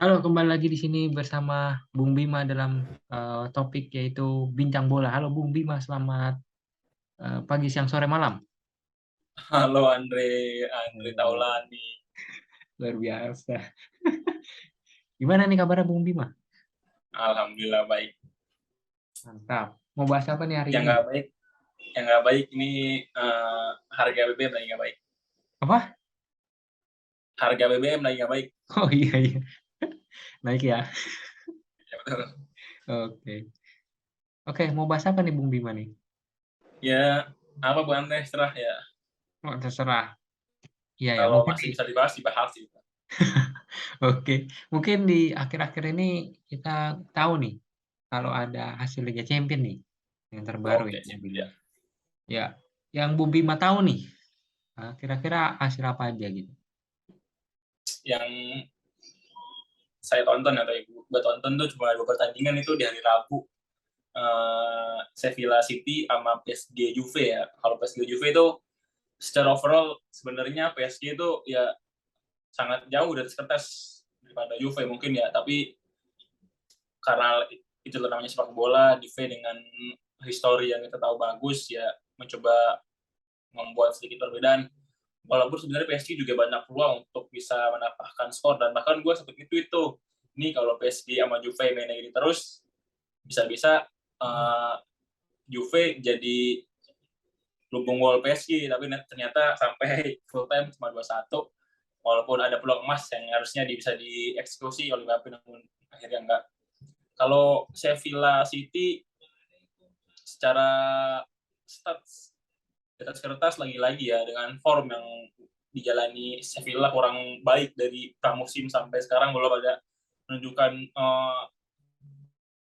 Halo, kembali lagi di sini bersama Bung Bima dalam topik yaitu bincang bola. Halo Bung Bima, selamat pagi, siang, sore, malam. Halo Andre, Andre Oh, Taulani. luar biasa. Gimana nih kabarnya Bung Bima? Alhamdulillah baik. Mantap. Mau bahas apa nih hari Yang ini? nggak baik, yang nggak baik ini harga BBM lagi nggak baik. Apa? Harga BBM lagi nggak baik. Oh iya iya, naik ya. Ya betul. Oke. Oke, mau bahas apa nih Bung Bima nih? Ya apa Bu Andre serah ya. Oh, terserah. Iya ya, Kalau mungkin masih bisa dibahas dibahas sih. oke. Mungkin di akhir-akhir ini kita tahu nih kalau ada hasil Liga Champion nih yang terbaru ya Oke Bung sip Bima. ya. Ya, yang Bung Bima tahu nih. Kira-kira hasil apa aja gitu? Yang saya tonton atau ibu gue tonton tuh cuma dua pertandingan itu di hari Rabu. Sevilla City sama PSG Juve ya. Kalau PSG Juve itu secara overall sebenarnya PSG itu ya sangat jauh dari kertas daripada Juve mungkin ya, tapi karena itu namanya sepak bola, Juve dengan histori yang kita tahu bagus ya mencoba membuat sedikit perbedaan. Walaupun sebenarnya PSG juga banyak peluang untuk bisa menambahkan skor dan bahkan gue seperti itu. Ini kalau PSG sama Juve mainnya gini terus bisa-bisa Juve jadi lumbung gol PSG tapi ternyata sampai full time cuma 2-1 walaupun ada peluang emas yang harusnya bisa dieksekusi oleh Mbappe namun akhirnya enggak. Kalau Sevilla City secara stats di atas kertas lagi-lagi ya dengan form yang dijalani Sevilla kurang baik dari pramusim sampai sekarang belum ada menunjukkan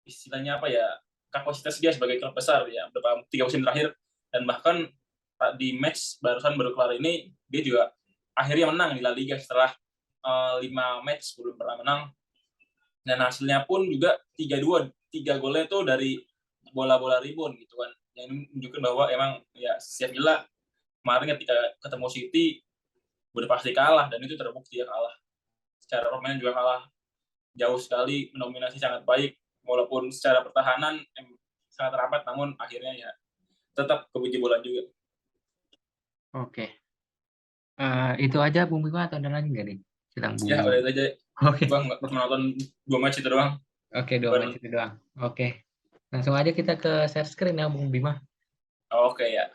istilahnya apa ya kapasitas dia sebagai klub besar ya beberapa 3 musim terakhir dan bahkan di match barusan baru kelar ini dia juga akhirnya menang di La Liga setelah 5 match belum pernah menang dan hasilnya pun juga 3-2 3 golnya itu dari bola-bola rebound gitu kan yang menunjukkan bahwa emang ya Sevilla kemarin ketika ketemu City udah pasti kalah dan itu terbukti ya kalah secara permainan juga kalah jauh sekali mendominasi sangat baik walaupun secara pertahanan sangat rapat namun akhirnya ya tetap kebobolan juga. Oke. Itu aja Bung Bima atau ada lagi nggak nih? Silang Ya Bung. udah itu aja, Oke. gua nggak menonton 2 match itu doang. Oke, dua Gua match itu doang. Oke. Langsung aja kita ke share screen ya Bung Bima. oke ya.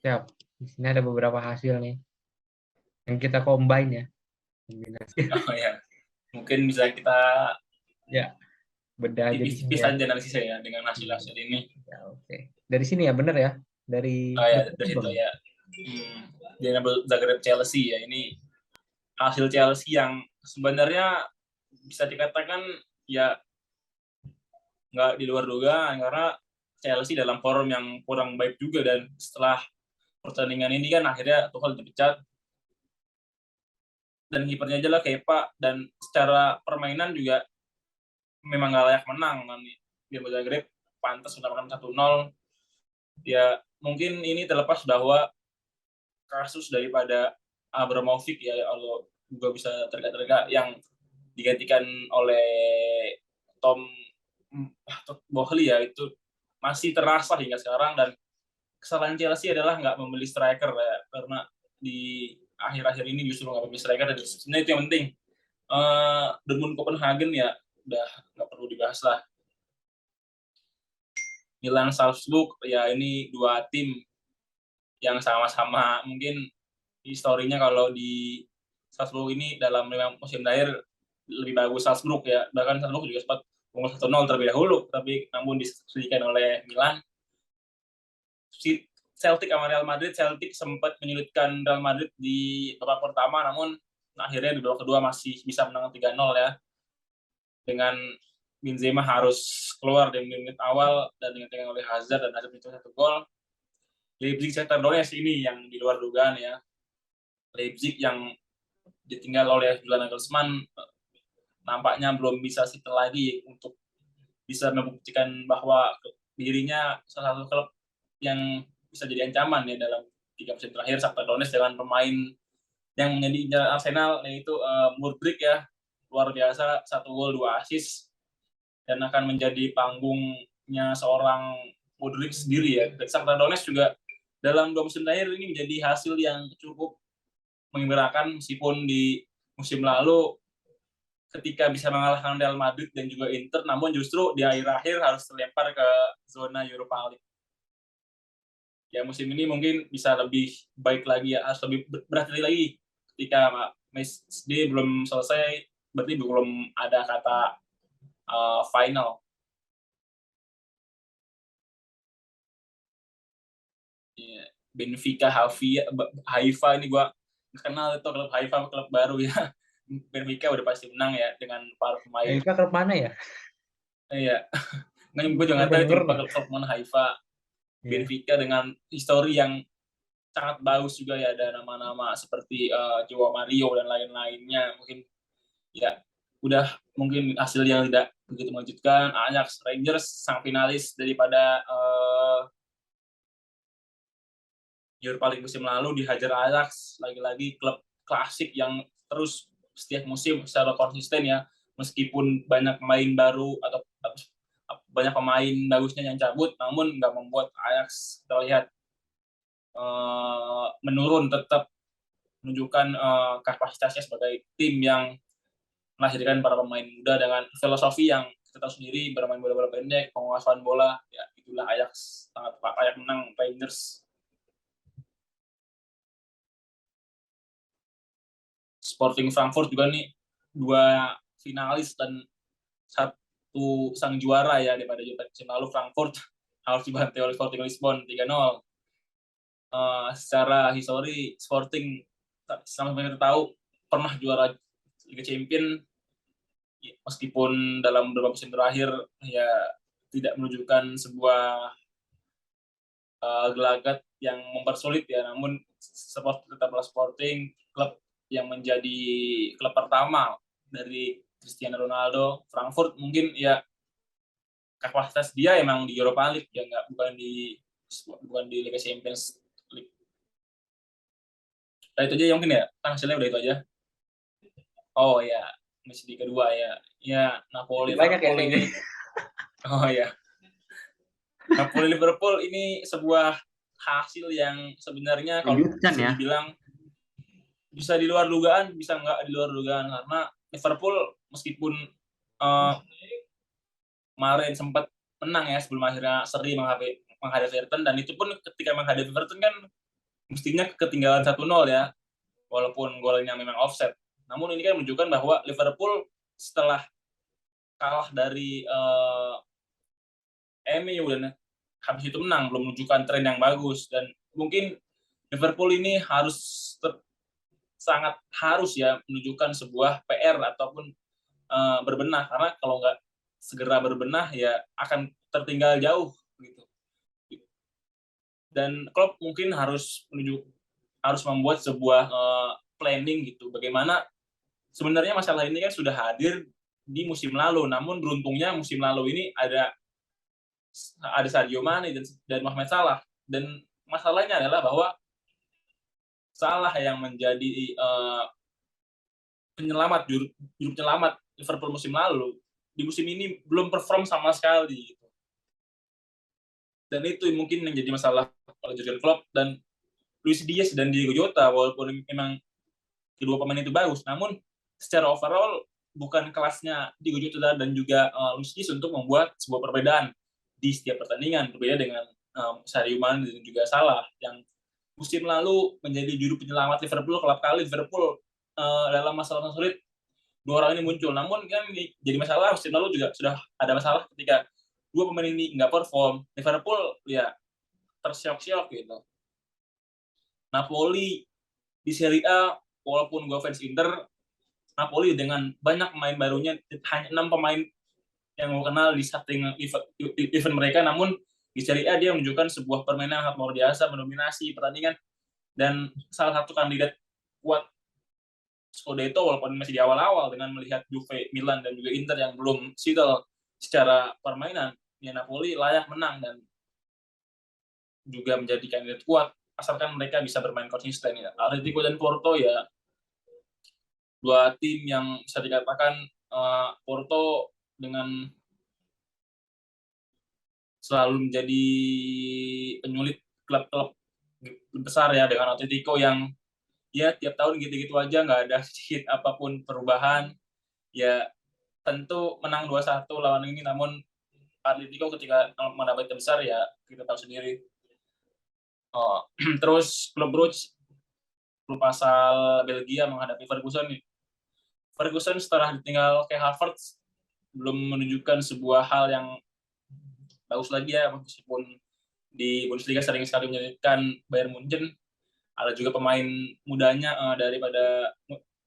Siap. Di sini ada beberapa hasil nih yang kita combine ya. Kombinasi. Oh ya mungkin bisa kita Ya, bedah aja di sini tipis-tipis ya. aja analisisnya ya dengan Hmm. hasil-hasil ini. Ya, oke. Dari sini ya, bener ya. Dari Oh ya depan dari situ dong. ya. Dinamo Zagreb Chelsea ya ini hasil Chelsea yang sebenarnya bisa dikatakan ya nggak di luar dugaan karena Chelsea dalam forum yang kurang baik juga dan setelah pertandingan ini kan akhirnya Tuchel dipecat dan kipernya aja lah Kepa dan secara permainan juga memang nggak layak menang kan di Zagreb pantas mendapatkan 1-0 ya mungkin ini terlepas bahwa kasus daripada Abramovich ya kalau juga bisa tergak-tergak yang digantikan oleh Tom Boehly ya itu masih terasa hingga sekarang dan kesalahan Chelsea adalah nggak membeli striker ya karena di akhir-akhir ini justru nggak membeli striker dan sebenarnya itu yang penting. Dortmund Copenhagen ya udah nggak perlu dibahas lah. Milan Salzburg ya ini dua tim yang sama-sama mungkin historinya kalau di Salzburg ini dalam 5 musim terakhir lebih bagus Salzburg ya bahkan Salzburg juga sempat unggul 1-0 terlebih dahulu tapi namun diselesaikan oleh Milan. Celtic sama Real Madrid, Celtic sempat menyulitkan Real Madrid di babak pertama, namun akhirnya di babak kedua masih bisa menang 3-0 ya. Dengan Benzema harus keluar di menit awal dan dengan oleh Hazard dan Hazard mencetak 1 gol. Leipzig Shakhtar Donetsk ini yang di luar dugaan ya. Leipzig yang ditinggal oleh Julian Nagelsmann nampaknya belum bisa settle lagi untuk bisa membuktikan bahwa dirinya salah satu klub yang bisa jadi ancaman ya dalam 3 musim terakhir Shakhtar Donetsk dengan pemain yang menjadi Arsenal yaitu Mudryk ya luar biasa, 1 gol 2 assist, dan akan menjadi panggungnya seorang Modric sendiri ya. Shakhtar Donetsk juga dalam 2 musim terakhir ini menjadi hasil yang cukup menggembirakan, meskipun di musim lalu ketika bisa mengalahkan Real Madrid dan juga Inter, namun justru di akhir-akhir harus terlempar ke zona Europa League. Ya musim ini mungkin bisa lebih baik lagi ya, harus lebih berhati-hati lagi ketika match D belum selesai, berarti belum ada kata final. Ya, Benfica Haifa ini gua kenal itu klub Haifa, klub baru ya. Benfica udah pasti menang ya dengan para pemain. Haifa klub mana ya? Iya. Nah, gue juga Pernah nggak tahu itu denger nih. klub mana Haifa. Iya. Benfica dengan histori yang sangat bagus juga ya, ada nama-nama seperti Joao Mario dan lain-lainnya. Mungkin ya udah mungkin hasil yang tidak begitu mengejutkan. Ajax Rangers sang finalis daripada Europa League musim lalu dihajar Ajax, lagi-lagi klub klasik yang terus setiap musim secara konsisten ya, meskipun banyak pemain baru atau banyak pemain bagusnya yang cabut, namun nggak membuat Ajax terlihat menurun, tetap menunjukkan kapasitasnya sebagai tim yang melahirkan para pemain muda dengan filosofi yang kita tahu sendiri, bermain bola-bola pendek, penguasaan bola, ya itulah Ajax, sangat layak menang Rangers. Sporting Frankfurt juga nih 2 finalis dan 1 sang juara ya, daripada musim lalu Frankfurt harus dibantai oleh Sporting Lisbon 3-0. Secara histori Sporting sama kita tahu pernah juara Liga Champions, meskipun dalam beberapa musim terakhir ya tidak menunjukkan sebuah gelagat yang mempersulit ya, namun tetaplah Sporting klub yang menjadi klub pertama dari Cristiano Ronaldo. Frankfurt mungkin ya kapasitas dia emang di Europa League ya, bukan di Liga Champions League. Nah, itu aja ya mungkin ya, kan hasilnya udah itu aja. Oh ya, masih di kedua ya. Ya Napoli Banyak ya Liverpool ini. Oh ya. Napoli Liverpool ini sebuah hasil yang sebenarnya kalau bisa dibilang bisa di luar dugaan, bisa nggak di luar dugaan, karena Liverpool meskipun kemarin sempat menang ya sebelum akhirnya seri menghadapi Everton, dan itu pun ketika menghadapi Everton kan mestinya ketinggalan 1-0 ya, walaupun golnya memang offset. Namun ini kan menunjukkan bahwa Liverpool setelah kalah dari MU dan habis itu menang, belum menunjukkan tren yang bagus, dan mungkin Liverpool ini sangat harus ya menunjukkan sebuah PR ataupun berbenah, karena kalau nggak segera berbenah ya akan tertinggal jauh gitu. Dan Klopp mungkin harus membuat sebuah planning gitu, bagaimana sebenarnya masalah ini kan sudah hadir di musim lalu, namun beruntungnya musim lalu ini ada Sadio Mane dan Mohamed Salah, dan masalahnya adalah bahwa Salah yang menjadi juru penyelamat Liverpool musim lalu, di musim ini belum perform sama sekali gitu. Dan itu mungkin yang jadi masalah oleh Jurgen Klopp dan Luis Diaz dan Diego Jota, walaupun memang kedua pemain itu bagus, namun secara overall bukan kelasnya Diego Jota dan juga Luis Diaz untuk membuat sebuah perbedaan di setiap pertandingan, berbeda dengan Sadio Mane dan juga Salah yang musim lalu menjadi juru penyelamat Liverpool. Kelak kali Liverpool dalam masalah sulit, 2 orang ini muncul. Namun kan jadi masalah musim lalu juga sudah ada masalah ketika 2 pemain ini nggak perform. Liverpool ya tersyok-syok gitu. Napoli di Serie A, walaupun gue fans Inter, Napoli dengan banyak pemain barunya, hanya 6 pemain yang gue kenal di starting event mereka, namun di Serie A dia menunjukkan sebuah permainan yang luar biasa, mendominasi pertandingan, dan salah satu kandidat kuat Scudetto walaupun masih di awal-awal, dengan melihat Juve, Milan, dan juga Inter yang belum settle secara permainan, ya Napoli layak menang dan juga menjadi kandidat kuat asalkan mereka bisa bermain konsisten ya. Atletico dan Porto ya dua tim yang bisa dikatakan Porto dengan selalu menjadi penyulit klub-klub besar ya, dengan Atletico yang ya tiap tahun gitu-gitu aja, nggak ada sedikit apapun perubahan. Ya tentu menang 2-1 lawan ini, namun Atletico ketika mendapat besar ya kita tahu sendiri. Terus klub Brugge, klub asal Belgia menghadapi Ferguson nih. Ferguson setelah ditinggal Kai Havertz belum menunjukkan sebuah hal yang bagus lagi ya, meskipun di Bundesliga sering sekali menyulitkan Bayern Munchen. Ada juga pemain mudanya daripada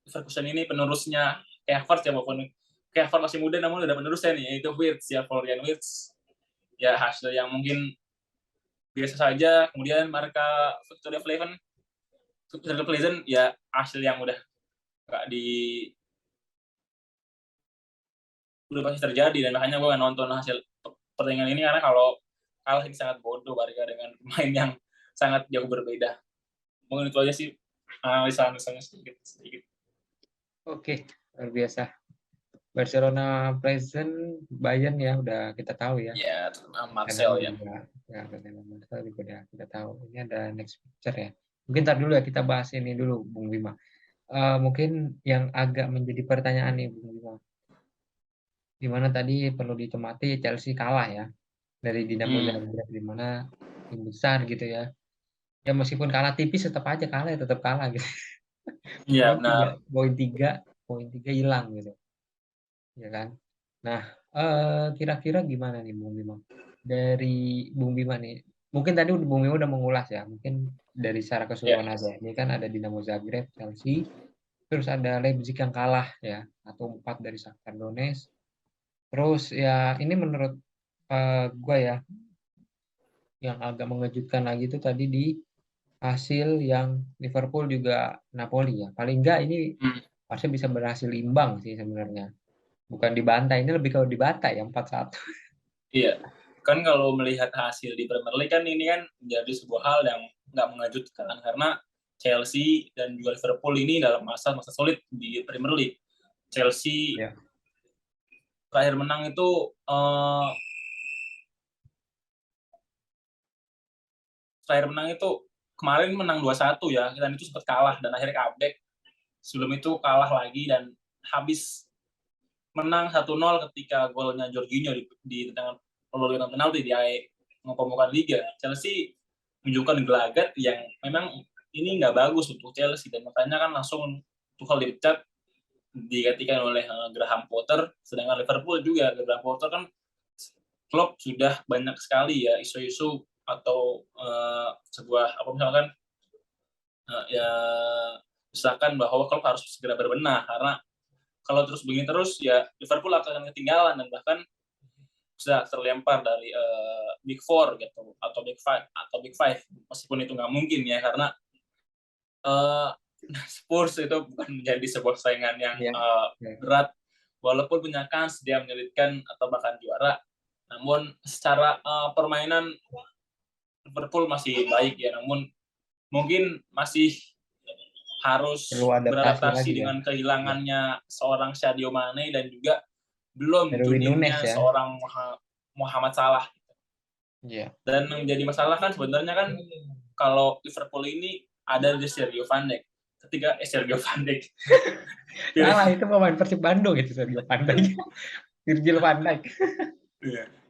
Ferguson ini, penerusnya Kai Havertz ya, walaupun Kai Havertz masih muda namun udah penerusnya nih, yaitu Wirtz ya, Florian Wirtz. Ya hasil yang mungkin biasa saja. Kemudian Marca Victoria Pleasant ya hasil yang udah nggak udah pasti terjadi, dan makanya gue nggak nonton hasil pertandingan ini karena kalau kalah ini sangat bodoh Barca dengan pemain yang sangat jauh berbeda. Mungkin itu aja sih analisa-analisanya sedikit. Oke, luar biasa. Barcelona present, Bayern ya udah kita tahu ya. Ya, Kadang Marcel ya. juga ya Marcel juga udah kita tahu. Ini ada next picture ya. Mungkin ntar dulu ya kita bahas ini dulu, Bung Bima. Mungkin yang agak menjadi pertanyaan nih, Bung Bima. Di mana tadi perlu ditemati Chelsea kalah ya dari Dinamo Zagreb, di mana tim besar gitu ya. Ya meskipun kalah tipis tetap aja kalah ya, tetap kalah gitu. Iya benar. Poin tiga hilang gitu. Ya kan? Nah, kira-kira gimana nih Bung Bima? Dari Bung Bima nih, mungkin tadi Bung Bima udah mengulas ya, mungkin dari secara Ya. keseluruhan aja. Ini kan ada Dinamo Zagreb, Chelsea, terus ada Leipzig yang kalah ya, atau 4 dari Shakhtar Donetsk. Terus ya ini menurut gue ya, yang agak mengejutkan lagi itu tadi di hasil yang Liverpool juga Napoli ya. Paling enggak ini pasti bisa berhasil imbang sih sebenarnya. Bukan dibantai, ini lebih kalau dibantai ya 4-1. Iya. Kan kalau melihat hasil di Premier League kan ini kan menjadi sebuah hal yang nggak mengejutkan karena Chelsea dan juga Liverpool ini dalam masa-masa sulit di Premier League. Chelsea Ya. terakhir menang itu kemarin menang 2-1 ya, dan itu sempat kalah dan akhirnya comeback. Sebelum itu kalah lagi dan habis menang 1-0 ketika golnya Jorginho di tendangan penalti di pembukaan liga. Chelsea menunjukkan gelagat yang memang ini nggak bagus untuk Chelsea, dan makanya kan langsung Tuchel dipecat, digantikan oleh Graham Potter. Sedangkan Liverpool juga, Graham Potter kan klub sudah banyak sekali ya isu-isu atau sebuah apa misalkan ya misalkan bahwa klub harus segera berbenah, karena kalau terus begini terus ya Liverpool akan ketinggalan dan bahkan bisa terlempar dari Big Four gitu atau Big Five, meskipun itu nggak mungkin ya karena Spurs itu bukan menjadi sebuah saingan yang berat, walaupun punya kans dia menyulitkan atau bahkan juara, namun secara permainan Liverpool masih baik ya, namun mungkin masih harus beradaptasi dengan kehilangannya seorang Sadio Mane dan juga belum tuningnya seorang Muhammad Salah. Dan yang menjadi masalah kan sebenarnya kan kalau Liverpool ini ada di Sergio Van Dijk. Sergio Van Dijk. Salah, itu pemain Persib Bandung itu Sergio Van Dijk. Virgil van Dijk.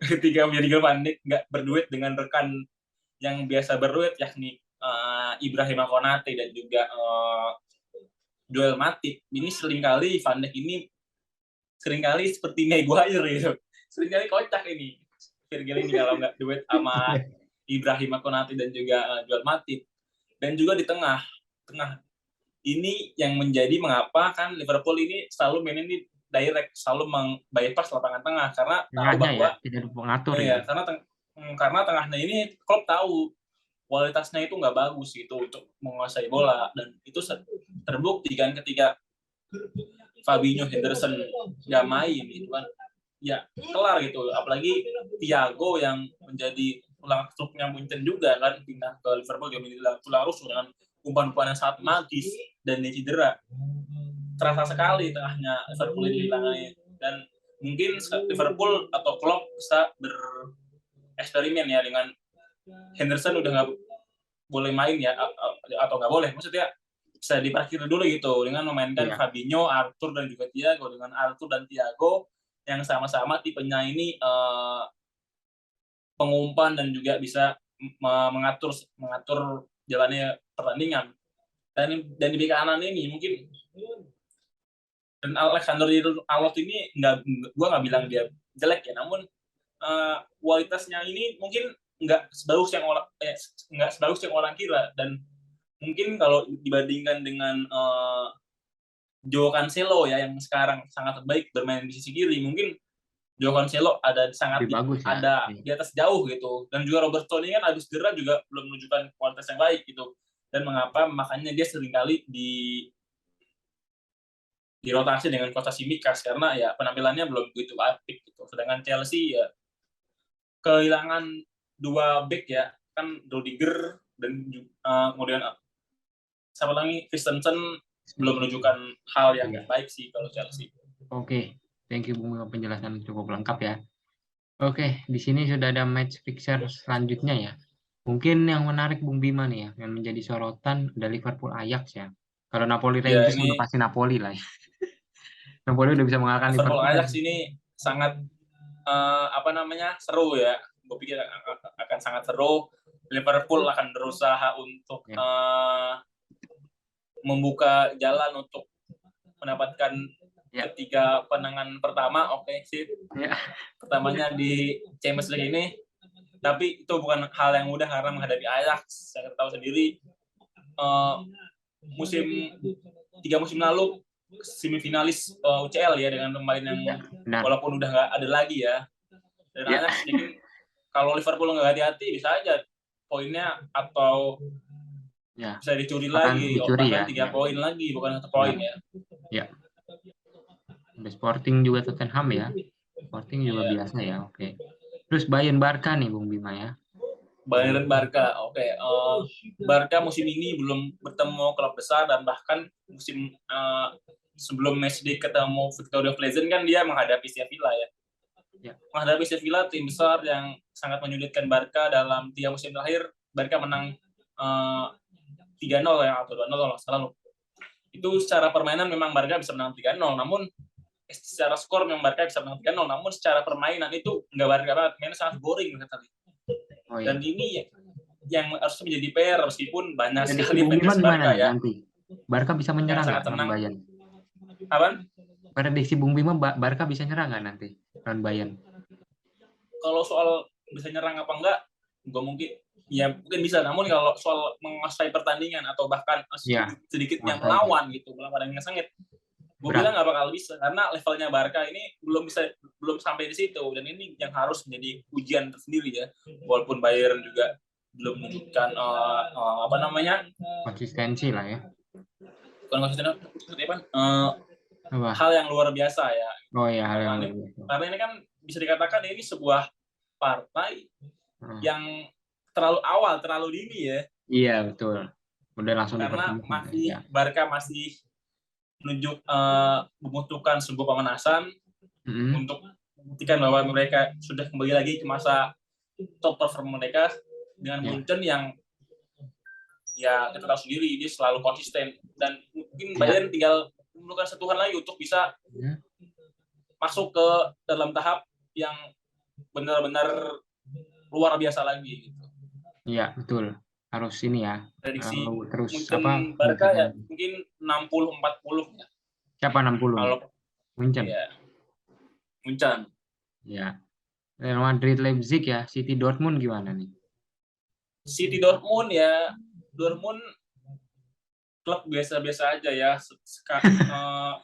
Ketika Virgil van Dijk nggak berduet dengan rekan yang biasa berduet, yakni Ibrahima Konate dan juga Joel Matip. Ini seringkali Van Dijk ini seperti Maguire gitu. Seringkali kocak ini Virgil ini kalau nggak duet sama Ibrahima Konate dan juga Joel Matip. Dan juga di tengah ini yang menjadi mengapa kan Liverpool ini selalu mainin di direct, selalu meng-bypass lapangan tengah karena tahu bahwa tidak mengatur ya. Karena tengahnya ini klub tahu kualitasnya itu nggak bagus gitu untuk menguasai bola, dan itu terbukti kan ketika Fabinho Henderson nggak main gitu kan ya kelar gitu, apalagi Thiago yang menjadi tulang rusuknya Munchen juga kan pindah ke Liverpool, dia menjadi tulang rusuk dengan umpan-umpan yang sangat magis dan dia cedera. terasa sekali tengahnya Liverpool ini ditangani, dan mungkin Liverpool atau Klopp bisa bereksperimen ya dengan Henderson udah nggak boleh main ya, atau nggak boleh, maksudnya bisa diparkir dulu gitu dengan memainkan Fabinho, Arthur dan juga Thiago. Dengan Arthur dan Thiago yang sama-sama tipenya ini pengumpan dan juga bisa mengatur jalannya pertandingan. Dan di bek kanan ini mungkin, dan Alexander Arnold ini gue nggak bilang dia jelek ya, namun kualitasnya ini mungkin nggak sebagus yang orang kira. Dan mungkin kalau dibandingkan dengan Joao Cancelo ya, yang sekarang sangat terbaik bermain di sisi kiri, mungkin Joao Cancelo ada di atas jauh gitu. Dan juga Roberto ini kan habis cedera juga belum menunjukkan kualitas yang baik gitu. Dan makanya dia seringkali dirotasi dengan Kostas Tsimikas karena ya penampilannya belum begitu apik gitu. Sedangkan Chelsea ya kehilangan 2 back ya, kan Rudiger dan kemudian siapa lagi, Christensen belum menunjukkan hal yang baik sih kalau Chelsea. Oke, thank you Bung, penjelasan cukup lengkap ya. Oke, di sini sudah ada match fixture selanjutnya ya. Mungkin yang menarik Bung Bima nih ya, yang menjadi sorotan ada Liverpool Ajax ya. Kalau Napoli Rangers udah pasti Napoli lah ya. Napoli udah bisa mengalahkan Liverpool Ajax ini sangat seru ya. Gue pikir akan sangat seru. Liverpool akan berusaha untuk membuka jalan untuk mendapatkan ketiga penangan pertama. Oke, sip. Pertamanya di Champions League ini. Tapi itu bukan hal yang mudah karena menghadapi Ajax. Saya tahu sendiri 3 musim lalu semifinalis UCL ya, dengan pemain yang walaupun udah nggak ada lagi ya. Dan Ajax mungkin kalau Liverpool nggak hati-hati bisa aja poinnya atau bisa dicuri lagi, bahkan 3 poin lagi, bukan 1 poin ya. Ya. Ada Sporting juga Tottenham ya. Sporting juga biasa ya, oke. Terus Bayern Barca nih Bung Bima ya. Bayern Barca, oke. Barca musim ini belum bertemu klub besar, dan bahkan musim sebelum matchday ketemu Victoria Pleasant kan dia menghadapi Sevilla ya. Menghadapi Sevilla, tim besar yang sangat menyulitkan Barca. Dalam 3 musim terakhir Barca menang 3-0 ya, atau 2-0 kalau salah. Itu secara permainan memang Barca bisa menang 3-0, namun secara skor memang Barca bisa menang 3-0, namun secara permainan itu nggak Barca banget, mainnya sangat boring sekali. Dan ini yang harus menjadi PR, meskipun banyak sekali fans Barca ya. Nanti Barca bisa menyerang nggak lawan Bayern? Apaan? Prediksi Bung Bima, Barca bisa nyerang nggak nanti lawan Bayern? Kalau soal bisa nyerang apa enggak, mungkin bisa. Namun kalau soal menguasai pertandingan atau bahkan sedikitnya melawan dengan sengit, gue bilang nggak bakal bisa, karena levelnya Barca ini belum sampai di situ. Dan ini yang harus menjadi ujian tersendiri ya. Walaupun Bayern juga belum menunjukkan konsistensi lah ya. Bukan konsistensi, seperti apa? Hal yang luar biasa ya. Oh ya, hal yang luar biasa. Karena ini kan bisa dikatakan ini sebuah partai yang terlalu dini ya. Iya betul. Udah langsung karena Barca masih membutuhkan sebuah pemanasan untuk membuktikan bahwa mereka sudah kembali lagi ke masa top perform mereka dengan Munchen yang ya kita tahu sendiri dia selalu konsisten, dan mungkin Bayern tinggal memerlukan sentuhan lagi untuk bisa masuk ke dalam tahap yang benar-benar luar biasa lagi gitu. Iya betul, harus ini ya. Prediksi terus mungkin Barca ya mungkin 60-40 ya. Siapa 60? Kalau Munchen. Ya. Munchen. Ya. Real Madrid Leipzig ya, City Dortmund gimana nih? City Dortmund ya, Dortmund klub biasa-biasa aja ya. Setelah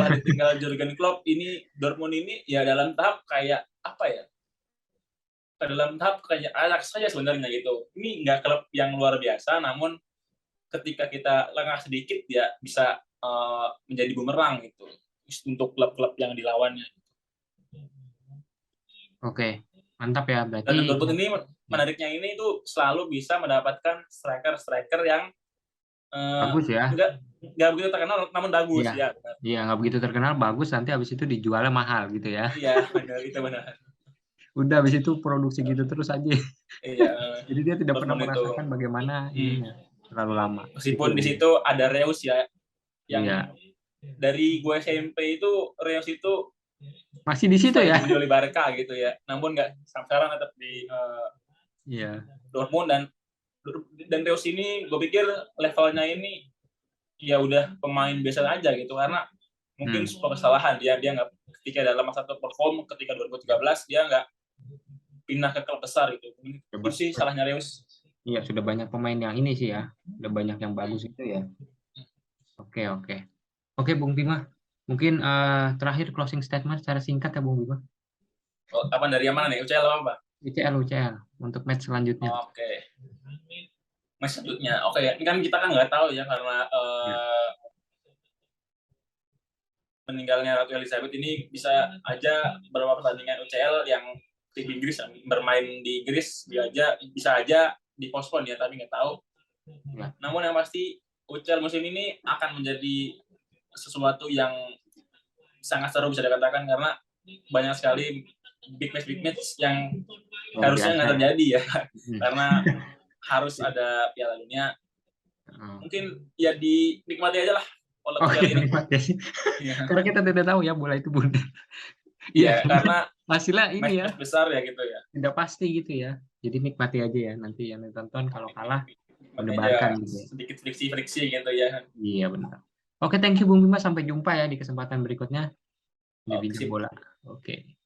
ditinggal Jurgen Klopp, ini Dortmund ini ya dalam tahap kayak apa ya? Dalam tahap kayak Ajax saja sebenarnya gitu. Ini nggak klub yang luar biasa, namun ketika kita lengah sedikit ya bisa menjadi bumerang gitu untuk klub-klub yang dilawannya. Oke, mantap ya berarti. Dan Dortmund ini menariknya ini itu selalu bisa mendapatkan striker yang Bagus ya. Nggak begitu terkenal, namun bagus Iya. ya. Iya, nggak begitu terkenal, bagus, nanti habis itu dijualnya mahal gitu ya. Iya, benar itu benar. Udah habis itu produksi gitu terus aja. Iya, Jadi dia tidak pernah Dortmund itu. merasakan bagaimana ininya terlalu lama. Itu Meskipun di situ ada Reus ya, yang iya. dari gue SMP itu Reus itu Masih di situ ya. selain di Barca gitu ya, namun nggak sampai sekarang tetap di Iya. Dortmund. Dan Reus ini gue pikir levelnya ini ya udah pemain biasa aja gitu, karena mungkin sebuah kesalahan dia nggak, ketika dalam masa satu perform ketika 2013 dia nggak pindah ke klub besar gitu. Itu sih salahnya Reus. Iya, sudah banyak pemain yang ini sih ya. Sudah banyak yang bagus itu ya. Oke, oke. Oke, Bung Bima. Mungkin terakhir closing statement secara singkat ya, Bung Bima. Oh, kapan dari yang mana nih? UCL apa? UCL untuk match selanjutnya. Oke. Match selanjutnya. Oke, ini kan kita kan nggak tahu ya, karena meninggalnya Ratu Elizabeth ini bisa aja beberapa pertandingan UCL yang tim Inggris bermain di Inggris bisa aja dipospon ya, tapi nggak tahu. Ya. Namun yang pasti UCL musim ini akan menjadi sesuatu yang sangat seru bisa dikatakan, karena banyak sekali big match yang harusnya nggak terjadi ya. Karena harus ada Piala Dunia. Mungkin ya dinikmati aja lah. Nikmati sih. Karena kita tidak tahu ya bola itu bundar. Iya, karena hasilnya ini ya besar ya gitu ya. Tidak pasti gitu ya. Jadi nikmati aja ya, nanti yang ditonton kalau kalah mendebarkan gitu ya. Sedikit friksi gitu ya. Iya benar. Oke, thank you Bung Bima, sampai jumpa ya di kesempatan berikutnya di Bincang Bola. Oke.